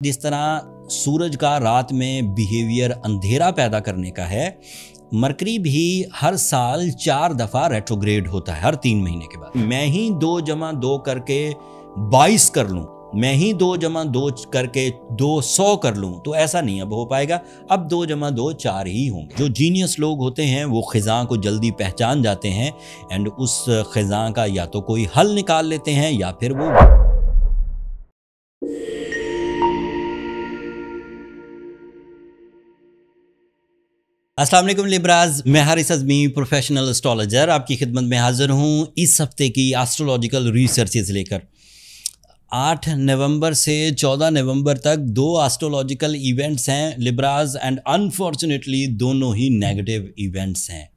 जिस तरह सूरज का रात में बिहेवियर अंधेरा पैदा करने का है, मरकरी भी हर साल 4 दफ़ा रेट्रोग्रेड होता है, हर 3 महीने के बाद। मैं ही 2 जमा 2 करके 22 कर लूँ, मैं ही 2 जमा 2 करके 200 कर लूँ, तो ऐसा नहीं अब हो पाएगा। अब 2 जमा 2 4 ही होंगे। जो जीनियस लोग होते हैं वो ख़िज़ा को जल्दी पहचान जाते हैं एंड उस ख़िज़ा का या तो कोई हल निकाल लेते हैं या फिर वो अस्सलाम वालेकुम लिब्राज, मैं हारिस अज़मी प्रोफेशनल एस्ट्रोलॉजर आपकी खिदमत में हाज़िर हूँ इस हफ्ते की एस्ट्रोलॉजिकल रिसर्चेस लेकर। 8 नवंबर से 14 नवंबर तक 2 एस्ट्रोलॉजिकल इवेंट्स हैं लिब्राज एंड अनफॉर्चुनेटली दोनों ही नेगेटिव इवेंट्स हैं।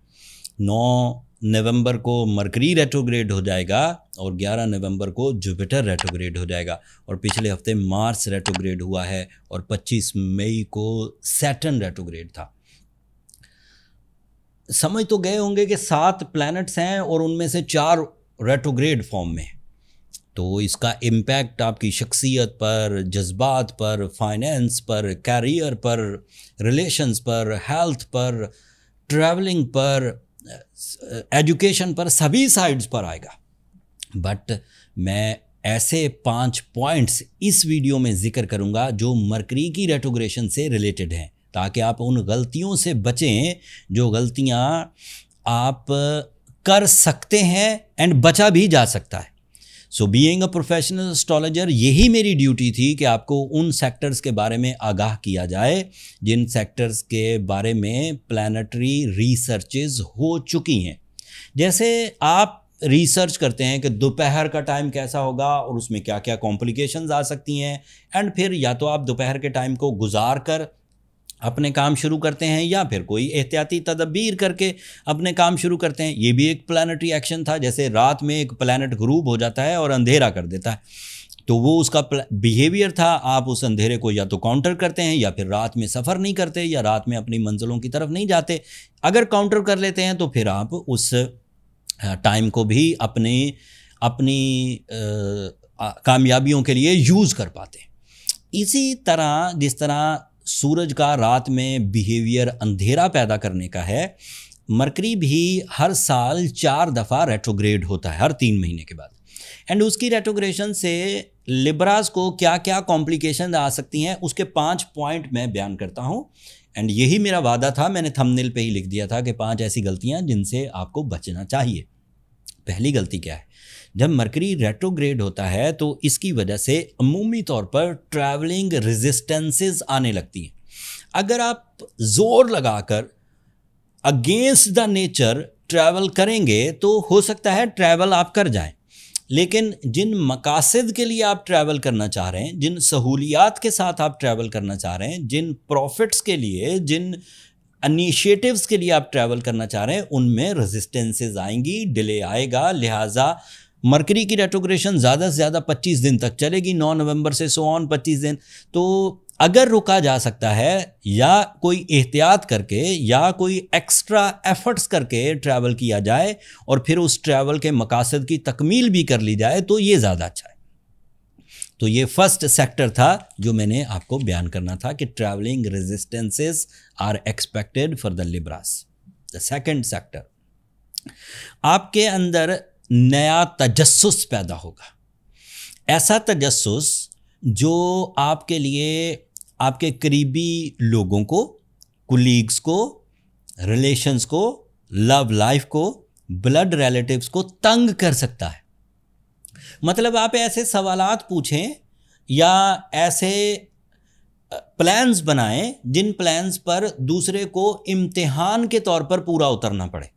9 नवंबर को मरकरी रेट्रोग्रेड हो जाएगा और 11 नवंबर को जुपिटर रेट्रोग्रेड हो जाएगा और पिछले हफ्ते मार्स रेट्रोग्रेड हुआ है और 25 मई को सैटर्न रेट्रोग्रेड था। समझ तो गए होंगे कि 7 प्लैनेट्स हैं और उनमें से 4 रेट्रोग्रेड फॉर्म में, तो इसका इम्पैक्ट आपकी शख्सियत पर, जज्बात पर, फाइनेंस पर, कैरियर पर, रिलेशंस पर, हेल्थ पर, ट्रैवलिंग पर, एजुकेशन पर, सभी साइड्स पर आएगा। बट मैं ऐसे 5 पॉइंट्स इस वीडियो में ज़िक्र करूंगा जो मरकरी की रेट्रोग्रेशन से रिलेटेड हैं, ताकि आप उन गलतियों से बचें जो गलतियां आप कर सकते हैं एंड बचा भी जा सकता है। So being a professional astrologer, यही मेरी ड्यूटी थी कि आपको उन सेक्टर्स के बारे में आगाह किया जाए जिन सेक्टर्स के बारे में प्लैनेटरी रिसर्चेस हो चुकी हैं। जैसे आप रिसर्च करते हैं कि दोपहर का टाइम कैसा होगा और उसमें क्या क्या कॉम्प्लिकेशंस आ सकती हैं, एंड फिर या तो आप दोपहर के टाइम को गुजार कर अपने काम शुरू करते हैं या फिर कोई एहतियाती तदबीर करके अपने काम शुरू करते हैं। ये भी एक प्लैनेटरी एक्शन था। जैसे रात में एक प्लैनेट ग्रूब हो जाता है और अंधेरा कर देता है, तो वो उसका बिहेवियर था। आप उस अंधेरे को या तो काउंटर करते हैं या फिर रात में सफ़र नहीं करते या रात में अपनी मंजिलों की तरफ नहीं जाते। अगर काउंटर कर लेते हैं तो फिर आप उस टाइम को भी अपनी कामयाबियों के लिए यूज़ कर पाते। इसी तरह जिस तरह सूरज का रात में बिहेवियर अंधेरा पैदा करने का है, मरकरी भी हर साल 4 दफ़ा रेट्रोग्रेड होता है, हर 3 महीने के बाद। एंड उसकी रेट्रोग्रेशन से लिब्रास को क्या क्या कॉम्प्लिकेशन आ सकती हैं उसके 5 पॉइंट मैं बयान करता हूं। एंड यही मेरा वादा था, मैंने थंबनेल पे ही लिख दिया था कि 5 ऐसी गलतियां जिनसे आपको बचना चाहिए। पहली गलती क्या है? जब मरकरी रेट्रोग्रेड होता है तो इसकी वजह से अमूमी तौर पर ट्रैवलिंग रेजिस्टेंसेस आने लगती हैं। अगर आप जोर लगाकर अगेंस्ट द नेचर ट्रैवल करेंगे तो हो सकता है ट्रैवल आप कर जाएं, लेकिन जिन मकासद के लिए आप ट्रैवल करना चाह रहे हैं, जिन सहूलियात के साथ आप ट्रैवल करना चाह रहे हैं, जिन प्रॉफिट्स के लिए, जिन इनिशिएटिव्स के लिए आप ट्रैवल करना चाह रहे हैं, उनमें रेजिस्टेंसेस आएंगी, डिले आएगा। लिहाजा मरकरी की रेट्रोग्रेशन ज़्यादा से ज़्यादा 25 दिन तक चलेगी, 9 नवंबर से सो ऑन 25 दिन। तो अगर रुका जा सकता है या कोई एहतियात करके या कोई एक्स्ट्रा एफर्ट्स करके ट्रैवल किया जाए और फिर उस ट्रैवल के मकासद की तकमील भी कर ली जाए तो ये ज़्यादा अच्छा है। तो ये फर्स्ट सेक्टर था जो मैंने आपको बयान करना था कि travelling resistances are expected for the Libras. The second sector, आपके अंदर नया तजस्सुस पैदा होगा। ऐसा तजस्सुस जो आपके लिए आपके करीबी लोगों को, कुलीग्स को, रिलेशंस को, लव लाइफ को, ब्लड रिलेटिव्स को तंग कर सकता है। मतलब आप ऐसे सवालात पूछें या ऐसे प्लान्स बनाएं जिन प्लान्स पर दूसरे को इम्तिहान के तौर पर पूरा उतरना पड़े।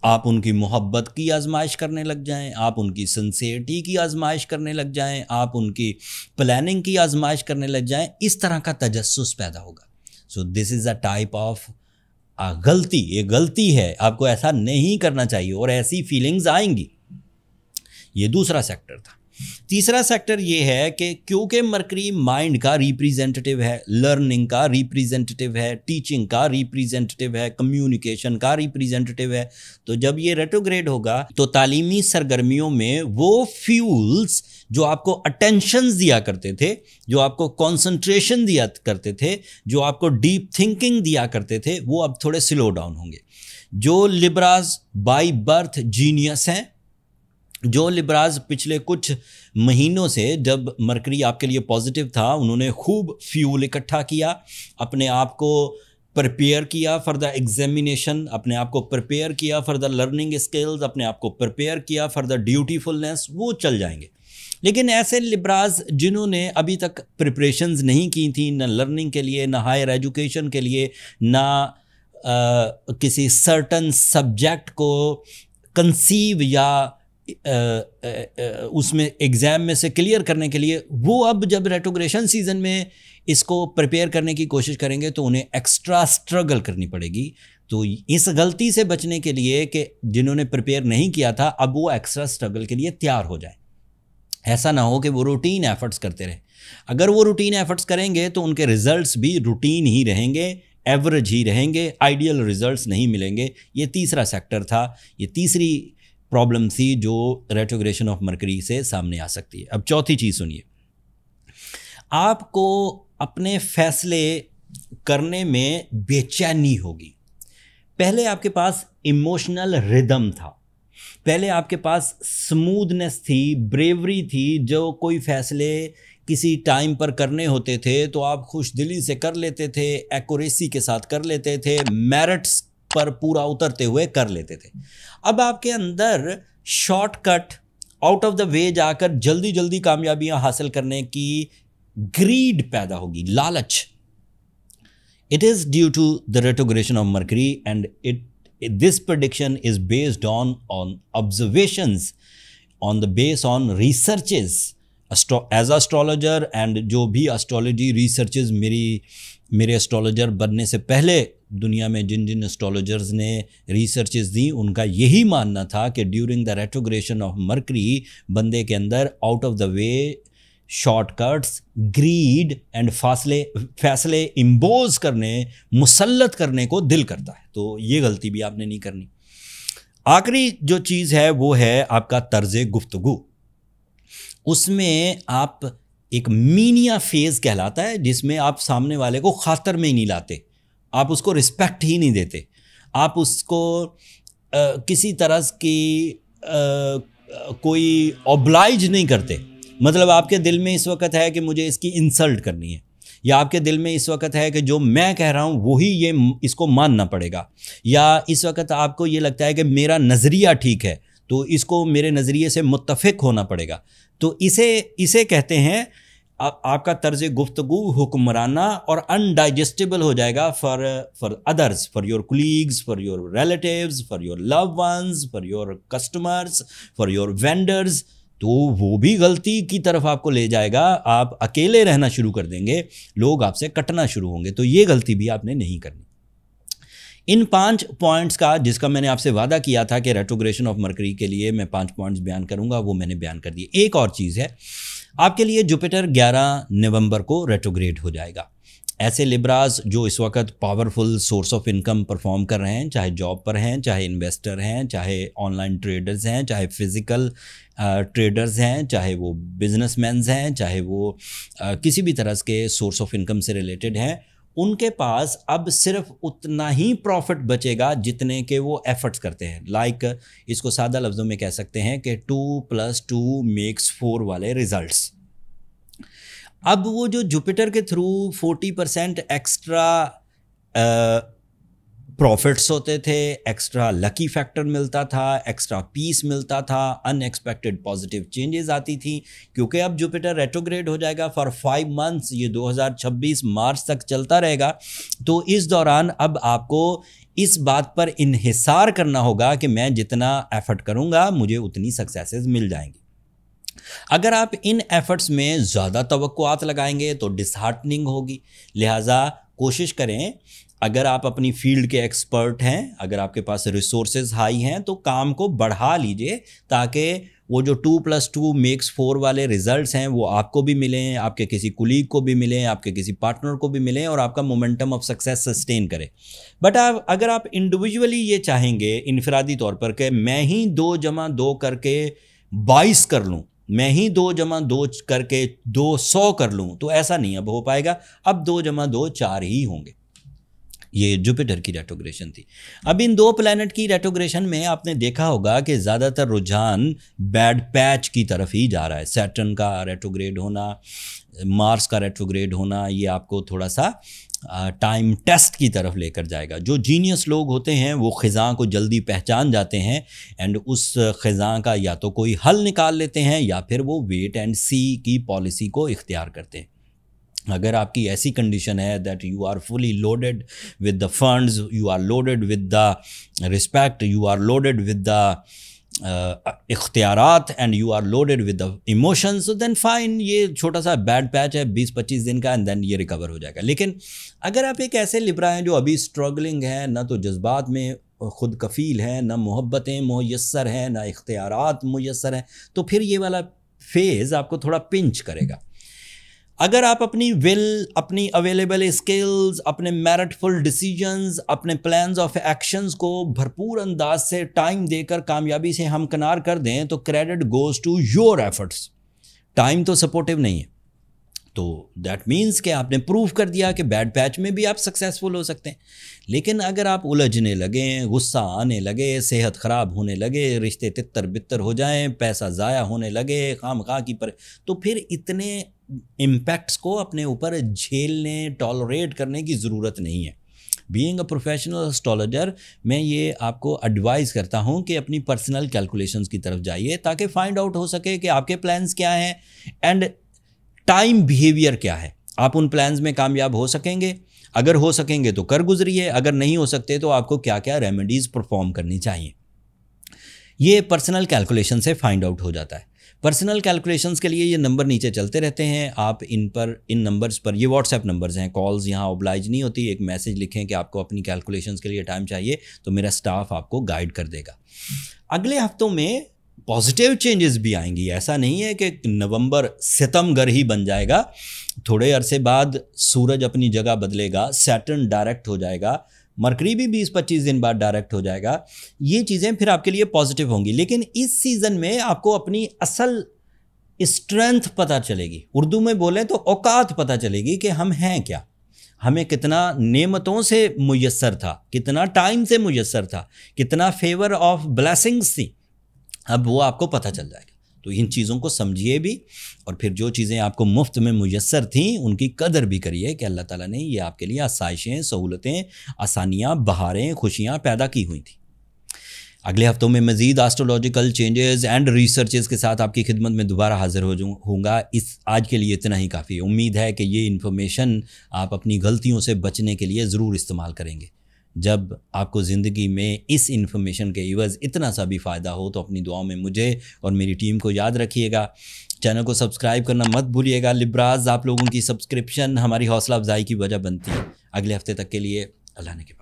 आप उनकी मोहब्बत की आजमाइश करने लग जाएं, आप उनकी सिंसियरिटी की आजमाइश करने लग जाएं, आप उनकी प्लानिंग की आजमाइश करने लग जाएं। इस तरह का तजस्सुस पैदा होगा। So this is a type of गलती। ये गलती है, आपको ऐसा नहीं करना चाहिए और ऐसी फीलिंग्स आएंगी। ये दूसरा सेक्टर था। तीसरा सेक्टर ये है कि क्योंकि मरकरी माइंड का रिप्रेजेंटेटिव है, लर्निंग का रिप्रेजेंटेटिव है, टीचिंग का रिप्रेजेंटेटिव है, कम्युनिकेशन का रिप्रेजेंटेटिव है, तो जब ये रेट्रोग्रेड होगा तो तालीमी सरगर्मियों में वो फ्यूल्स जो आपको अटेंशन दिया करते थे, जो आपको कंसंट्रेशन दिया करते थे, जो आपको डीप थिंकिंग दिया करते थे, वो अब थोड़े स्लो डाउन होंगे। जो लिब्राज बाय बर्थ जीनियस हैं, जो लिब्राज पिछले कुछ महीनों से जब मरकरी आपके लिए पॉजिटिव था, उन्होंने खूब फ्यूल इकट्ठा किया, अपने आप को प्रिपेयर किया फॉर द एग्जामिनेशन, अपने आप को प्रिपेयर किया फॉर द लर्निंग स्किल्स, अपने आप को प्रिपेयर किया फॉर द ड्यूटीफुलनेस, वो चल जाएंगे। लेकिन ऐसे लिब्राज जिन्होंने अभी तक प्रिपरेशंस नहीं की थी, ना लर्निंग के लिए, ना हायर एजुकेशन के लिए, ना किसी सर्टन सब्जेक्ट को कंसीव या उसमें एग्ज़ाम में से क्लियर करने के लिए, वो अब जब रेट्रोग्रेशन सीज़न में इसको प्रिपेयर करने की कोशिश करेंगे तो उन्हें एक्स्ट्रा स्ट्रगल करनी पड़ेगी। तो इस गलती से बचने के लिए कि जिन्होंने प्रिपेयर नहीं किया था, अब वो एक्स्ट्रा स्ट्रगल के लिए तैयार हो जाए। ऐसा ना हो कि वो रूटीन एफर्ट्स करते रहें। अगर वो रूटीन एफर्ट्स करेंगे तो उनके रिजल्ट्स भी रूटीन ही रहेंगे, एवरेज ही रहेंगे, आइडियल रिजल्ट्स नहीं मिलेंगे। ये तीसरा सेक्टर था, ये तीसरी प्रॉब्लम थी जो रेट्रोग्रेशन ऑफ मरकरी से सामने आ सकती है। अब चौथी चीज़ सुनिए, आपको अपने फैसले करने में बेचैनी होगी। पहले आपके पास इमोशनल रिदम था, पहले आपके पास स्मूथनेस थी, ब्रेवरी थी, जो कोई फैसले किसी टाइम पर करने होते थे तो आप खुश दिली से कर लेते थे, एक्यूरेसी के साथ कर लेते थे, मेरिट्स पर पूरा उतरते हुए कर लेते थे। अब आपके अंदर shortcut, out of the way जाकर जल्दी जल्दी कामयाबियां हासिल करने की ग्रीड पैदा होगी, लालच। It is due to the retrogression of Mercury and this prediction is based on observations, on the base on researches as astrologer, and जो भी astrology researches मेरे astrologer बनने से पहले दुनिया में जिन जिन astrologers ने researches दी, उनका यही मानना था कि during the retrogression of Mercury बंदे के अंदर out of the way shortcuts, grid and फैसले इम्पोज करने, मुसल्लत करने को दिल करता है। तो ये गलती भी आपने नहीं करनी। आखिरी जो चीज़ है वो है आपका तर्ज़े गुफ्तगू। उसमें आप एक मीनिया फेज़ कहलाता है, जिसमें आप सामने वाले को खातर में ही नहीं लाते, आप उसको रिस्पेक्ट ही नहीं देते, आप उसको किसी तरह की कोई ऑब्लाइज नहीं करते। मतलब आपके दिल में इस वक्त है कि मुझे इसकी इंसल्ट करनी है, या आपके दिल में इस वक्त है कि जो मैं कह रहा हूँ वही इसको मानना पड़ेगा, या इस वक्त आपको ये लगता है कि मेरा नज़रिया ठीक है तो इसको मेरे नज़रिए से मुत्तफ़िक होना पड़ेगा। तो इसे कहते हैं आपका तर्ज़ गुफ्तगू हुक्मराना और अनडाइजेस्टेबल हो जाएगा for others, for your colleagues, for your relatives, for your love ones, for your customers, for your vendors. तो वो भी गलती की तरफ आपको ले जाएगा, आप अकेले रहना शुरू कर देंगे, लोग आपसे कटना शुरू होंगे। तो ये गलती भी आपने नहीं करनी। इन 5 पॉइंट्स का, जिसका मैंने आपसे वादा किया था कि रेट्रोग्रेशन ऑफ मरकरी के लिए मैं 5 पॉइंट्स बयान करूंगा, वो मैंने बयान कर दिए। एक और चीज़ है, आपके लिए जुपिटर 11 नवंबर को रेट्रोग्रेड हो जाएगा। ऐसे लिब्राज जो इस वक्त powerful source of income perform कर रहे हैं, चाहे जॉब पर हैं, चाहे इन्वेस्टर हैं, चाहे ऑनलाइन ट्रेडर्स हैं, चाहे फिज़िकल ट्रेडर्स हैं, चाहे वो बिजनेसमैन्स हैं, चाहे वो किसी भी तरह के सोर्स ऑफ इनकम से रिलेटेड हैं, उनके पास अब सिर्फ उतना ही प्रॉफिट बचेगा जितने के वो एफर्ट्स करते हैं। लाइक इसको सादा लफ्ज़ों में कह सकते हैं कि 2 + 2 = 4 वाले रिजल्ट्स। अब वो जो जुपिटर के थ्रू 40% एक्स्ट्रा प्रॉफिट्स होते थे, एक्स्ट्रा लकी फैक्टर मिलता था, एक्स्ट्रा पीस मिलता था, अनएक्सपेक्टेड पॉजिटिव चेंजेस आती थी, क्योंकि अब जुपिटर रेट्रोग्रेड हो जाएगा फॉर 5 मंथ्स, ये 2026 मार्च तक चलता रहेगा। तो इस दौरान अब आपको इस बात पर इन्हिसार करना होगा कि मैं जितना एफर्ट करूँगा मुझे उतनी सक्सेसेस मिल जाएंगी। अगर आप इन एफर्ट्स में ज़्यादा तवक्कुआत लगाएंगे तो डिसहार्टनिंग होगी। लिहाजा कोशिश करें, अगर आप अपनी फील्ड के एक्सपर्ट हैं, अगर आपके पास रिसोर्सेज हाई हैं, तो काम को बढ़ा लीजिए ताकि وہ جو 2+2 makes 4 والے ریزلٹس ہیں وہ آپ کو بھی ملیں, آپ کے کسی کولیگ کو بھی ملیں, آپ کے کسی پارٹنر کو بھی ملیں, اور آپ کا مومنٹم آف سکسیس سسٹین کرے. بٹ اگر آپ انڈیویجولی یہ چاہیں گے انفرادی طور پر کہ میں ہی 2+2 کر کے 22 کر لوں, میں ہی 2+2 کر کے 200 کر لوں, تو ایسا نہیں اب ہو پائے گا. اب 2+2 4 ہی ہوں گے. یہ جوپیٹر کی ریٹروگریشن تھی. اب ان 2 پلانٹ کی ریٹروگریشن میں آپ نے دیکھا ہوگا کہ زیادہ تر رجحان بیڈ پیچ کی طرف ہی جا رہا ہے. سیٹرن کا ریٹروگریڈ ہونا, مارس کا ریٹروگریڈ ہونا, یہ آپ کو تھوڑا سا ٹائم ٹیسٹ کی طرف لے کر جائے گا. جو جینیس لوگ ہوتے ہیں وہ خزاں کو جلدی پہچان جاتے ہیں اینڈ اس خزاں کا یا تو کوئی حل نکال لیتے ہیں یا پھر وہ ویٹ اینڈ سی کی پالیسی کو اختیار کرتے ہیں. اگر آپ کی ایسی کنڈیشن ہے that you are fully loaded with the funds, you are loaded with the respect, you are loaded with the اختیارات and you are loaded with the emotions, then fine, یہ چھوٹا سا بیڈ پیچ ہے 20-25 دن کا اینڈ دین یہ recover ہو جائے گا. لیکن اگر آپ ایک ایسے لبرا ہیں جو ابھی اسٹرگلنگ ہیں, نہ تو جذبات میں خود کفیل ہیں, نہ محبتیں میسر ہیں, نہ اختیارات میسر ہیں, تو پھر یہ والا فیز آپ کو تھوڑا پنچ کرے گا. اگر آپ اپنی ول, اپنی اویلیبل اسکلز, اپنے میرٹفل ڈیسیجنز, اپنے پلانز آف ایکشنز کو بھرپور انداز سے ٹائم دے کر کامیابی سے ہمکنار کر دیں تو credit goes to your efforts. Time تو سپورٹیو نہیں ہے, تو دیٹ مینس کہ آپ نے پروف کر دیا کہ بیڈ پیچ میں بھی آپ سکسیزفل ہو سکتے ہیں. لیکن اگر آپ الجھنے لگیں, غصہ آنے لگے, صحت خراب ہونے لگے, رشتے تتر بتر ہو جائیں, پیسہ ضائع ہونے لگے خواہ کی تو پھر اتنے امپیکٹس کو اپنے اوپر جھیلنے, ٹالریٹ کرنے کی ضرورت نہیں ہے. بینگ اے پروفیشنل اسٹرالوجر, میں یہ آپ کو ایڈوائز کرتا ہوں کہ اپنی پرسنل کیلکولیشنز کی طرف جائیے تاکہ فائنڈ آؤٹ ہو سکے کہ آپ کے پلانز کیا ہیں اینڈ ٹائم بیہیویئر کیا ہے. آپ ان پلانز میں کامیاب ہو سکیں گے, اگر ہو سکیں گے تو کر گزریے, اگر نہیں ہو سکتے تو آپ کو کیا کیا ریمیڈیز پرفارم کرنی چاہیے. یہ پرسنل کیلکولیشن سے فائنڈ آؤٹ ہو جاتا ہے. پرسنل کیلکولیشنز کے لیے یہ نمبر نیچے چلتے رہتے ہیں, آپ ان نمبرز پر, یہ واٹس ایپ نمبرز ہیں, کالز یہاں اوبلائج نہیں ہوتی. ایک میسج لکھیں کہ آپ کو اپنی کیلکولیشنز کے لیے ٹائم چاہیے, تو میرا سٹاف آپ کو گائیڈ کر دے گا. اگلے ہفتوں میں پازیٹیو چینجز بھی آئیں گی. ایسا نہیں ہے کہ نومبر ستم گر ہی بن جائے گا. تھوڑے عرصے بعد سورج اپنی جگہ بدلے گا, سیٹرن ڈائریکٹ ہو جائے گا, مرکری بھی 20-25 دن بعد ڈائریکٹ ہو جائے گا. یہ چیزیں پھر آپ کے لیے پازیٹیو ہوں گی. لیکن اس سیزن میں آپ کو اپنی اصل اسٹرینتھ پتہ چلے گی. اردو میں بولیں تو اوقات پتہ چلے گی کہ ہم ہیں کیا, ہمیں کتنا نعمتوں سے میسر تھا, کتنا ٹائم سے میسر تھا, کتنا فیور آف بلیسنگس تھی. اب وہ آپ کو پتہ چل جائے گا. تو ان چیزوں کو سمجھیے بھی, اور پھر جو چیزیں آپ کو مفت میں میسر تھیں ان کی قدر بھی کریے کہ اللہ تعالیٰ نے یہ آپ کے لیے آسائشیں, سہولتیں, آسانیاں, بہاریں, خوشیاں پیدا کی ہوئی تھیں. اگلے ہفتوں میں مزید آسٹرولوجیکل چینجز اینڈ ریسرچز کے ساتھ آپ کی خدمت میں دوبارہ حاضر ہوں گا. آج کے لیے اتنا ہی کافی. امید ہے کہ یہ انفارمیشن آپ اپنی غلطیوں سے بچنے کے لیے ضرور استعمال کریں گے. جب آپ کو زندگی میں اس انفارمیشن کے عوض اتنا سا بھی فائدہ ہو تو اپنی دعاؤں میں مجھے اور میری ٹیم کو یاد رکھیے گا. چینل کو سبسکرائب کرنا مت بھولیے گا. لبراز, آپ لوگوں کی سبسکرپشن ہماری حوصلہ افزائی کی وجہ بنتی ہے. اگلے ہفتے تک کے لیے اللہ نے کے